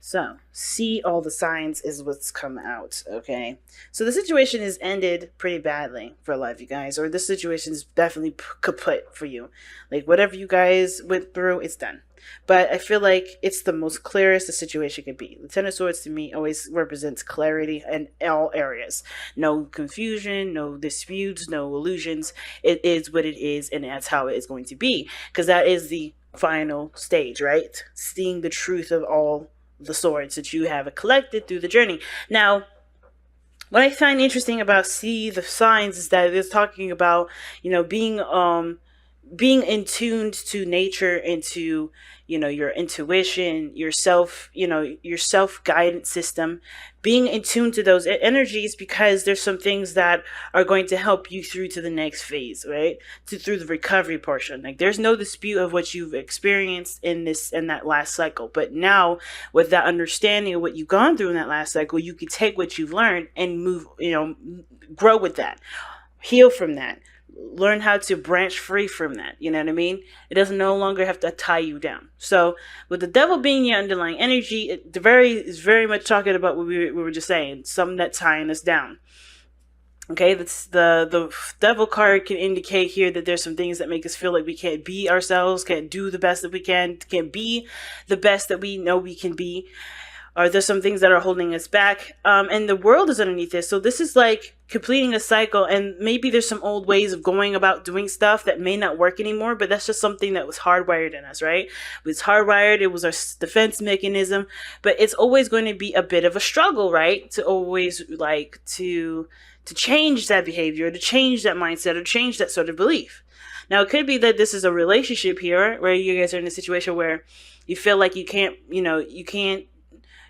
So, see all the signs is what's come out, okay? So, the situation has ended pretty badly for a lot of you guys, or this situation is definitely kaput for you. Like, whatever you guys went through, it's done. But I feel like it's the most clearest the situation could be. The Ten of Swords to me always represents clarity in all areas. No confusion, no disputes, no illusions. It is what it is, and that's how it is going to be. Because that is the final stage, right? Seeing the truth of all the swords that you have collected through the journey. Now, what I find interesting about see the signs is that it's talking about, being in tuned to nature and to, your intuition, yourself, your self guidance system, being in tune to those energies, because there's some things that are going to help you through to the next phase, right? Through the recovery portion. Like, there's no dispute of what you've experienced in that last cycle, but now with that understanding of what you've gone through in that last cycle, you can take what you've learned and move, grow with that, heal from that, learn how to branch free from that. You know what I mean? It doesn't no longer have to tie you down. So with the devil being your underlying energy, it is very much talking about what we were just saying, something that's tying us down. Okay, that's the devil card can indicate here that there's some things that make us feel like we can't be ourselves, can't do the best that we can't be the best that we know we can be. Or there's some things that are holding us back, and the world is underneath this. So this is like completing a cycle, and maybe there's some old ways of going about doing stuff that may not work anymore, but that's just something that was hardwired in us, right? It was hardwired, it was our defense mechanism, but it's always going to be a bit of a struggle, right? To always like to change that behavior, to change that mindset, or change that sort of belief. Now, it could be that this is a relationship here where you guys are in a situation where you feel like you can't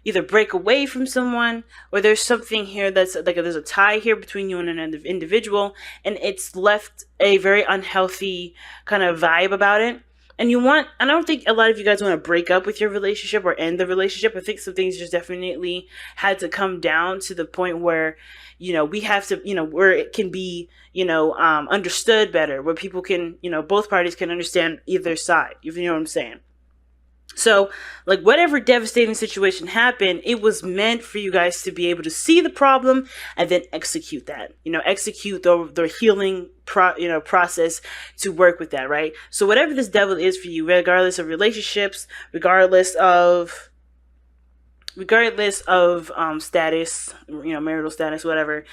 either break away from someone, or there's something here that's like there's a tie here between you and another individual, and it's left a very unhealthy kind of vibe about it. And I don't think a lot of you guys want to break up with your relationship or end the relationship. I think some things just definitely had to come down to the point where, we have to, where it can be, understood better, where people can, both parties can understand either side, if you know what I'm saying. So, like, whatever devastating situation happened, it was meant for you guys to be able to see the problem and then execute that. Execute the healing process to work with that, right? So, whatever this devil is for you, regardless of relationships, regardless of status, marital status, whatever,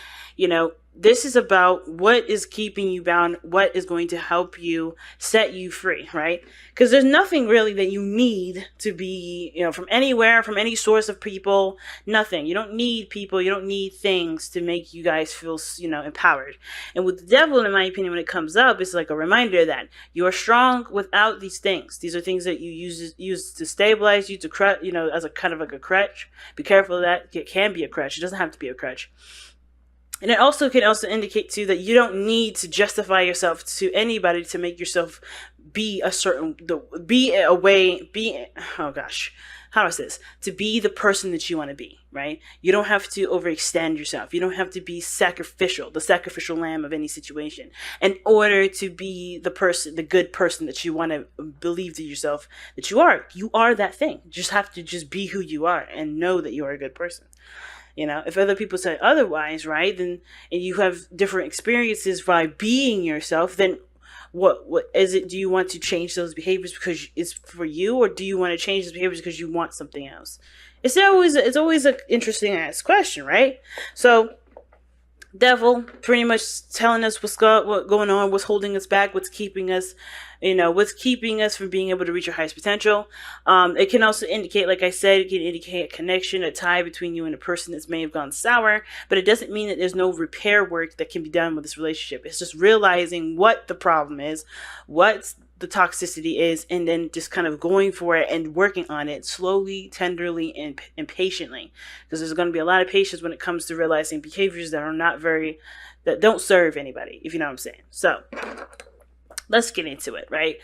this is about what is keeping you bound, what is going to help you set you free, right? Because there's nothing really that you need to be, from anywhere, from any source of people, nothing. You don't need people, you don't need things to make you guys feel, empowered. And with the devil, in my opinion, when it comes up, it's like a reminder that you are strong without these things. These are things that you use to stabilize you, to as a kind of like a crutch. Be careful of that. It can be a crutch. It doesn't have to be a crutch. And it also can indicate too that you don't need to justify yourself to anybody to make yourself be oh gosh, how do I say this? To be the person that you want to be, right? You don't have to overextend yourself. You don't have to be the sacrificial lamb of any situation in order to be the good person that you want to believe to yourself that you are. You are that thing. You just have to just be who you are and know that you are a good person. If other people say otherwise, right, then, and you have different experiences by being yourself, then what is it? Do you want to change those behaviors because it's for you, or do you want to change those behaviors because you want something else? It's always an interesting asked question, right? So, devil pretty much telling us what's going on, what's holding us back, what's keeping us from being able to reach our highest potential. It can also indicate, like I said, it can indicate a connection, a tie between you and a person that may have gone sour, but it doesn't mean that there's no repair work that can be done with this relationship. It's just realizing what the problem is, what the toxicity is, and then just kind of going for it and working on it slowly, tenderly, and patiently, because there's going to be a lot of patience when it comes to realizing behaviors that don't serve anybody, if you know what I'm saying. So let's get into it, right?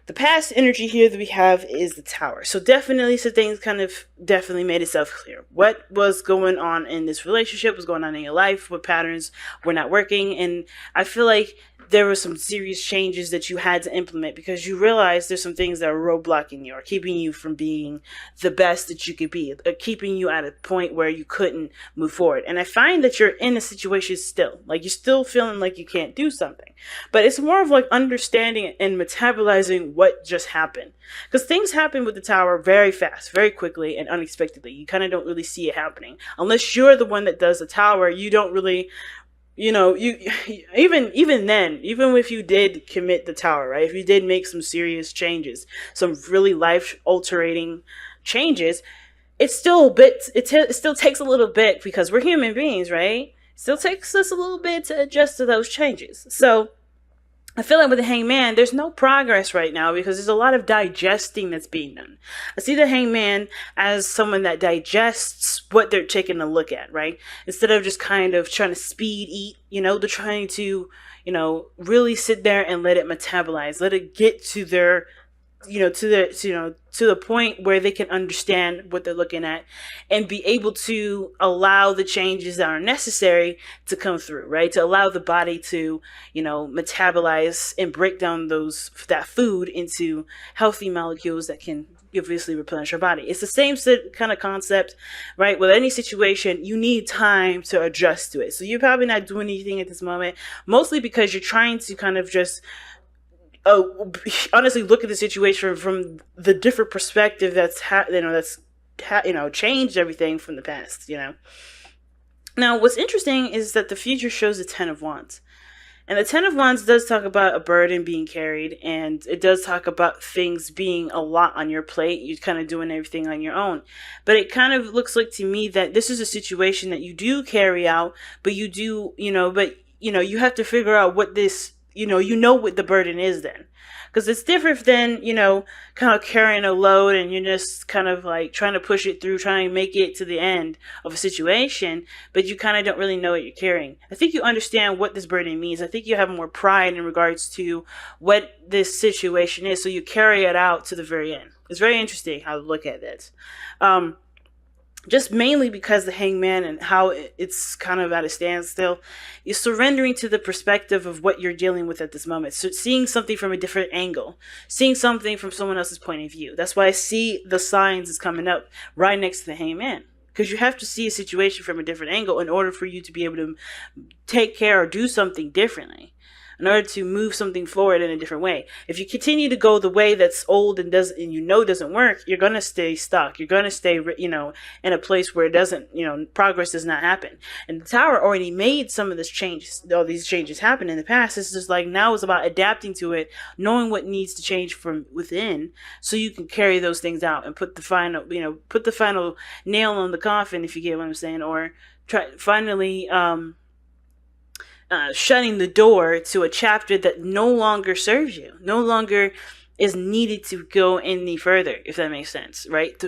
The past energy here that we have is the Tower. So definitely some things definitely made itself clear. What was going on in this relationship, what's going on in your life, what patterns were not working. And I feel like there were some serious changes that you had to implement because you realized there's some things that are roadblocking you or keeping you from being the best that you could be, or keeping you at a point where you couldn't move forward. And I find that you're in a situation still, like you're still feeling like you can't do something, but it's more of like understanding and metabolizing what just happened. Because things happen with the tower very fast, very quickly, and unexpectedly. You kind of don't really see it happening unless you're the one that does the tower. You don't really, you even then, even if you did commit the tower, right, if you did make some serious changes, some really life altering changes, it's still a bit, it still takes a little bit because we're human beings, right? It still takes us a little bit to adjust to those changes. So I feel like with the hangman, there's no progress right now because there's a lot of digesting that's being done. I see the hangman as someone that digests what they're taking a look at, right? Instead of just kind of trying to speed eat, they're trying to, really sit there and let it metabolize, let it get to their, to the point where they can understand what they're looking at and be able to allow the changes that are necessary to come through, right? To allow the body to, metabolize and break down that food into healthy molecules that can obviously replenish our body. It's the same kind of concept, right? With any situation, you need time to adjust to it. So you're probably not doing anything at this moment, mostly because you're trying to kind of just honestly look at the situation from the different perspective changed everything from the past. Now what's interesting is that the future shows the 10 of Wands, and the 10 of Wands does talk about a burden being carried, and it does talk about things being a lot on your plate. You're kind of doing everything on your own, but it kind of looks like to me that this is a situation that you do carry out, but you do, you have to figure out what this, what the burden is then. Because it's different than, kind of carrying a load and you're just kind of like trying to push it through, trying to make it to the end of a situation, but you kind of don't really know what you're carrying. I think you understand what this burden means. I think you have more pride in regards to what this situation is, so you carry it out to the very end. It's very interesting how to look at this. Just mainly because the hangman and how it's kind of at a standstill, you're surrendering to the perspective of what you're dealing with at this moment. So seeing something from a different angle, seeing something from someone else's point of view. That's why I see the signs is coming up right next to the hangman. Because you have to see a situation from a different angle in order for you to be able to take care or do something differently, in order to move something forward in a different way. If you continue to go the way that's old and doesn't work, you're going to stay stuck. You're going to stay, in a place where it doesn't, progress does not happen. And the tower already made some of these changes happen in the past. It's just like now it's about adapting to it, knowing what needs to change from within so you can carry those things out and put the final nail on the coffin, if you get what I'm saying, or finally, shutting the door to a chapter that no longer serves you, no longer is needed to go any further, if that makes sense, right?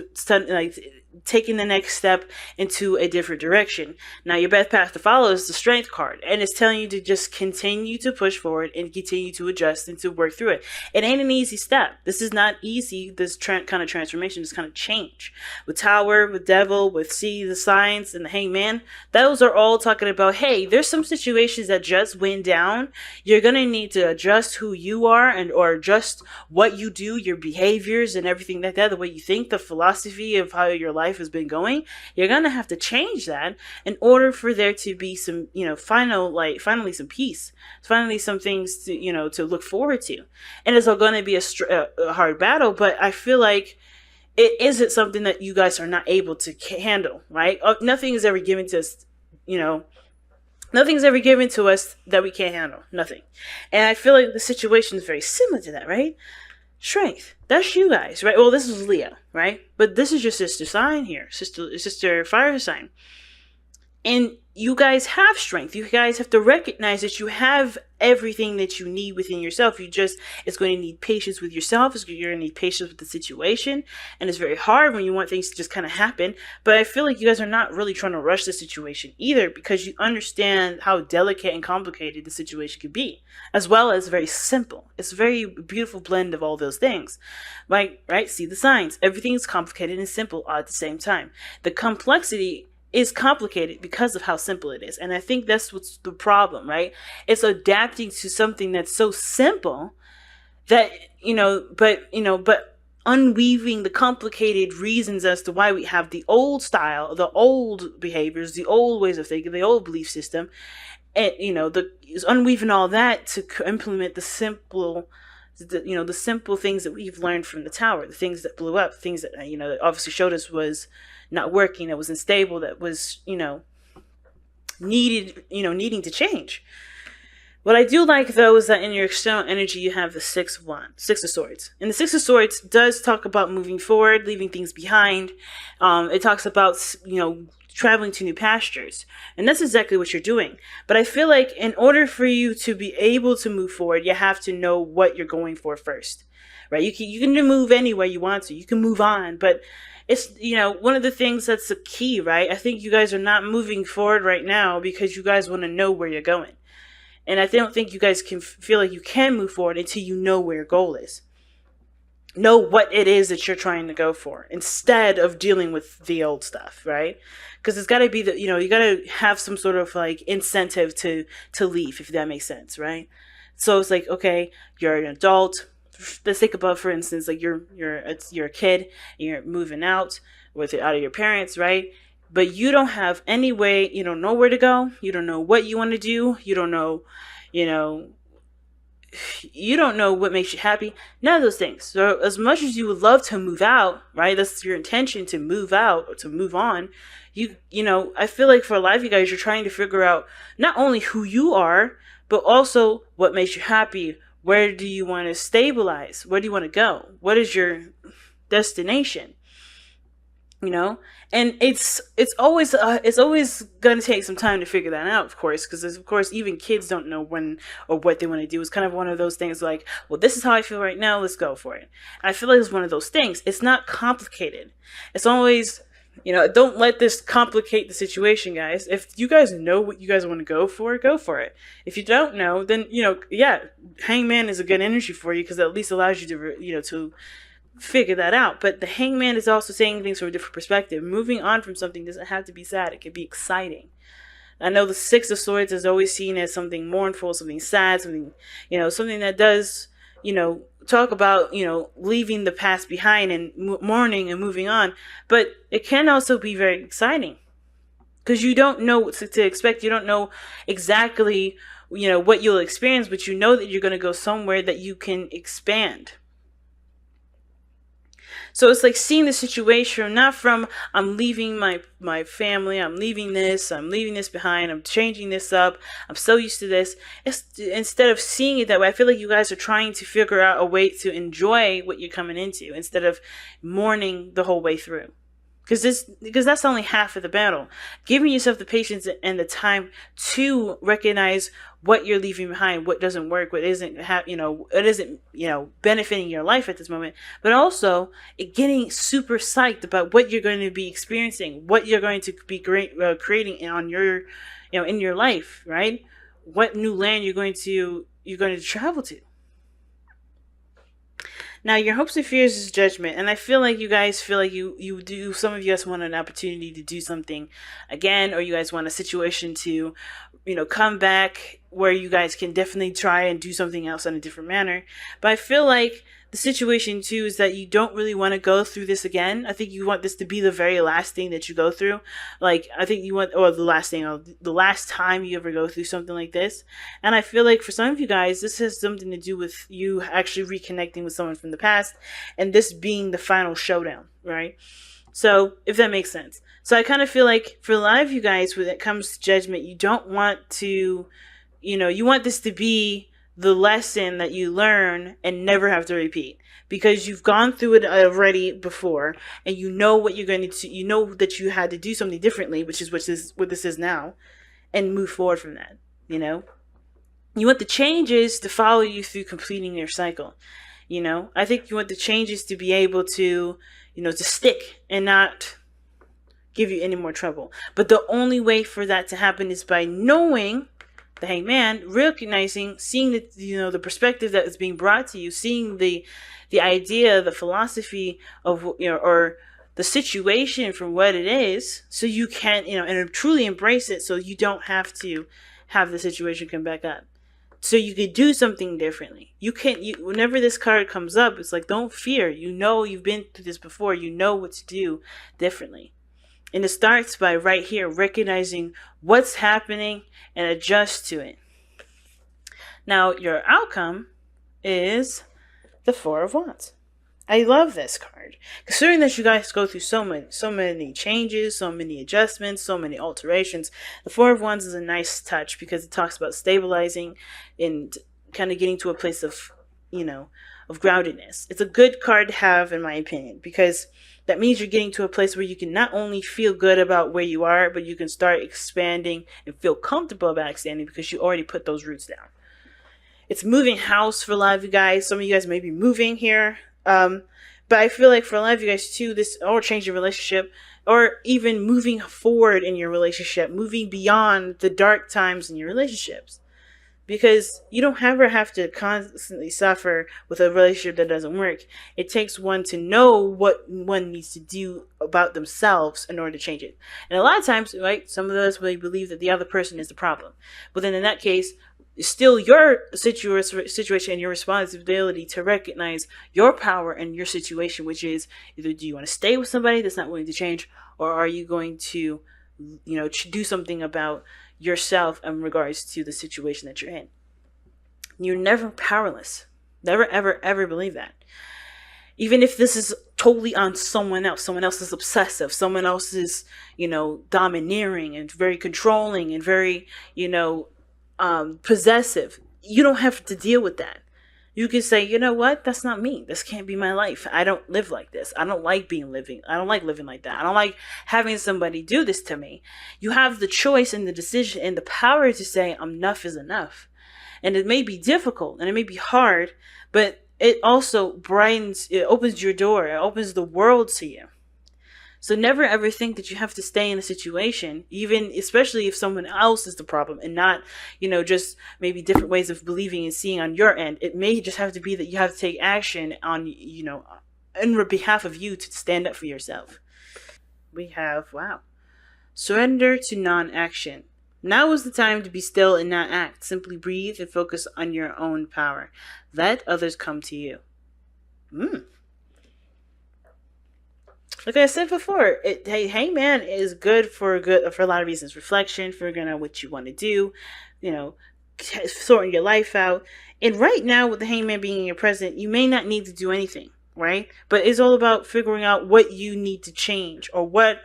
Taking the next step into a different direction. Now, your best path to follow is the Strength card, and it's telling you to just continue to push forward and continue to adjust and to work through it. It ain't an easy step. This is not easy, this kind of transformation, this kind of change. With Tower, with Devil, with the Signs, and the Hangman, those are all talking about, hey, there's some situations that just went down. You're going to need to adjust who you are or adjust what you do, your behaviors and everything like that, the way you think, the philosophy of how your life has been going. You're gonna have to change that in order for there to be some, finally some peace, finally some things to, to look forward to. And it's all going to be a hard battle, but I feel like it isn't something that you guys are not able to handle, right? Nothing is ever given to us, nothing's ever given to us that we can't handle. Nothing. And I feel like the situation is very similar to that, right? Strength. That's you guys, right? Well, this is Leo, right? But this is your sister sign here, sister fire sign. And you guys have strength. You guys have to recognize that you have everything that you need within yourself. It's going to need patience with yourself. You're going to need patience with the situation. And it's very hard when you want things to just kind of happen. But I feel like you guys are not really trying to rush the situation either, because you understand how delicate and complicated the situation could be, as well as very simple. It's a very beautiful blend of all those things. Right? See the signs. Everything is complicated and simple all at the same time. The complexity is complicated because of how simple it is. And I think that's what's the problem, right? It's adapting to something that's so simple that, but unweaving the complicated reasons as to why we have the old style, the old behaviors, the old ways of thinking, the old belief system, and the unweaving all that to implement the simple things that we've learned from the tower, the things that blew up, things that that obviously showed us was not working, that was unstable, that was needing to change. What I do like, though, is that in your external energy, you have the Six of Swords. And the Six of Swords does talk about moving forward, leaving things behind. It talks about, traveling to new pastures. And that's exactly what you're doing. But I feel like in order for you to be able to move forward, you have to know what you're going for first, right? You can move anywhere you want to. You can move on, but it's, one of the things that's the key, right? I think you guys are not moving forward right now because you guys want to know where you're going. And I don't think you guys can feel like you can move forward until you know where your goal is. Know what it is that you're trying to go for instead of dealing with the old stuff, right? Because it's got to be you got to have some sort of like incentive to leave, if that makes sense, right? So it's like, okay, you're an adult. Let's think about, for instance, like you're a kid and you're moving out out of your parents, right? But you don't have any way, you don't know where to go, you don't know what you want to do, you don't know, you don't know what makes you happy, none of those things. So as much as you would love to move out, right, that's your intention, to move out or to move on, I feel like for a lot of you guys, you're trying to figure out not only who you are, but also what makes you happy. Where do you want to stabilize? Where do you want to go? What is your destination? And it's always going to take some time to figure that out, of course, because of course even kids don't know when or what they want to do. It's kind of one of those things like, well, this is how I feel right now, let's go for it. And I feel like it's one of those things. It's not complicated. It's always, don't let this complicate the situation, guys. If you guys know what you guys want to go for it. If you don't know, then Hangman is a good energy for you, because it at least allows you to to figure that out. But the Hangman is also saying things from a different perspective. Moving on from something doesn't have to be sad. It can be exciting. I know the Six of Swords is always seen as something mournful, something sad, something that does, talk about, leaving the past behind and mourning and moving on. But it can also be very exciting because you don't know what to expect. You don't know exactly, what you'll experience, but you know that you're going to go somewhere that you can expand. So it's like seeing the situation not from, I'm leaving my family, I'm leaving this behind, I'm changing this up, I'm so used to this. Instead of seeing it that way, I feel like you guys are trying to figure out a way to enjoy what you're coming into instead of mourning the whole way through. Because that's only half of the battle. Giving yourself the patience and the time to recognize what you're leaving behind, what doesn't work, what isn't, benefiting your life at this moment, but also getting super psyched about what you're going to be experiencing, what you're going to be creating on your, in your life, right? What new land you're going to travel to. Now, your hopes and fears is judgment, and I feel like you guys feel like you do. Some of you guys want an opportunity to do something again, or you guys want a situation to, come back where you guys can definitely try and do something else in a different manner. But I feel like the situation too is that you don't really want to go through this again. I think you want this to be the very last thing that you go through. Like, I think you want, or the last thing, or the last time you ever go through something like this. And I feel like for some of you guys, this has something to do with you actually reconnecting with someone from the past, and this being the final showdown, right? So, if that makes sense. So I kind of feel like for a lot of you guys, when it comes to judgment, you don't want to, you want this to be the lesson that you learn and never have to repeat, because you've gone through it already before, and you know what you're going to, you know that you had to do something differently, which is what this is now, and move forward from that. You want the changes to follow you through completing your cycle. I think you want the changes to be able to, to stick and not give you any more trouble. But the only way for that to happen is by knowing the Hangman, recognizing, seeing the perspective that is being brought to you, seeing the idea, the philosophy of, or the situation for what it is, so you can, and truly embrace it, so you don't have to have the situation come back up, so you could do something differently. You can't, whenever this card comes up, it's like, don't fear. You've been through this before. You know what to do differently. And it starts by right here recognizing what's happening and adjust to it. Now, your outcome is the Four of Wands. I love this card. Considering that you guys go through so many changes, so many adjustments, so many alterations, the Four of Wands is a nice touch because it talks about stabilizing and kind of getting to a place of, of groundedness. It's a good card to have, in my opinion, because that means you're getting to a place where you can not only feel good about where you are, but you can start expanding and feel comfortable about expanding because you already put those roots down. It's moving house for a lot of you guys. Some of you guys may be moving here. But I feel like for a lot of you guys too, this, or changing relationship, or even moving forward in your relationship, moving beyond the dark times in your relationships. Because you don't ever have to constantly suffer with a relationship that doesn't work. It takes one to know what one needs to do about themselves in order to change it. And a lot of times, right, some of us really believe that the other person is the problem. But then in that case, it's still your situation and your responsibility to recognize your power and your situation, which is either do you want to stay with somebody that's not willing to change, or are you going to, do something about yourself in regards to the situation that you're in. You're never powerless. Never, ever, ever believe that. Even if this is totally on someone else is obsessive, someone else is, domineering and very controlling and very, possessive. You don't have to deal with that. You can say, you know what? That's not me. This can't be my life. I don't live like this. I don't like I don't like living like that. I don't like having somebody do this to me. You have the choice and the decision and the power to say enough is enough. And it may be difficult and it may be hard, but it also it opens your door. It opens the world to you. So never ever think that you have to stay in a situation, even especially if someone else is the problem and not, just maybe different ways of believing and seeing on your end. It may just have to be that you have to take action on, on behalf of you to stand up for yourself. We have, wow, surrender to non-action. Now is the time to be still and not act. Simply breathe and focus on your own power. Let others come to you. Like I said before, Hangman is good for a lot of reasons. Reflection, figuring out what you want to do, sorting your life out. And right now, with the Hangman being your present, you may not need to do anything, right? But it's all about figuring out what you need to change, or what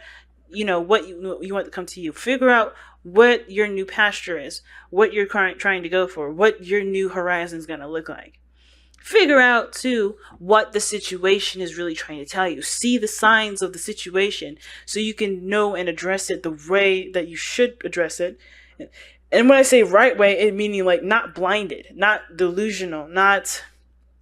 you want to come to you. Figure out what your new pasture is, what you're trying to go for, what your new horizon is going to look like. Figure out too what the situation is really trying to tell you. See the signs of the situation so you can know and address it the way that you should address it. And when I say right way, it meaning like not blinded, not delusional, not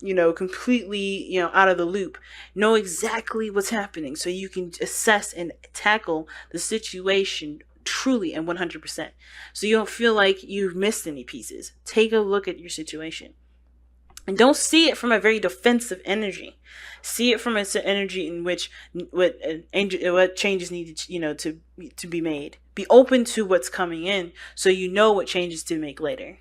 completely out of the loop. Know exactly what's happening so you can assess and tackle the situation truly and 100%. So you don't feel like you've missed any pieces. Take a look at your situation. And don't see it from a very defensive energy. See it from an energy in which what changes needed, to be made. Be open to what's coming in, so you know what changes to make later.